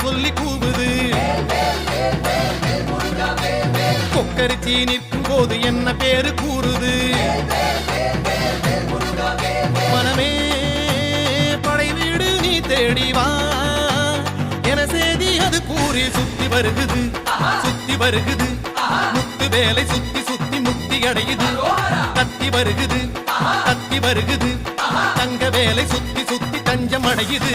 சொல்லி கூவுது. கொக்கரிச்சி நிற்கும் போது என்ன பேரு கூறுது. மனமே படை வீடு நீ தேடிவா என செய்தி அது கூறி சுத்தி வருகுது. சுத்தி வருகுது முத்து வேலை சுத்தி சுத்தி முக்தி அடையுது. கத்தி வருகுது கத்தி வருகுது தங்க வேலை சுத்தி சுத்தி தஞ்சம் அடையுது.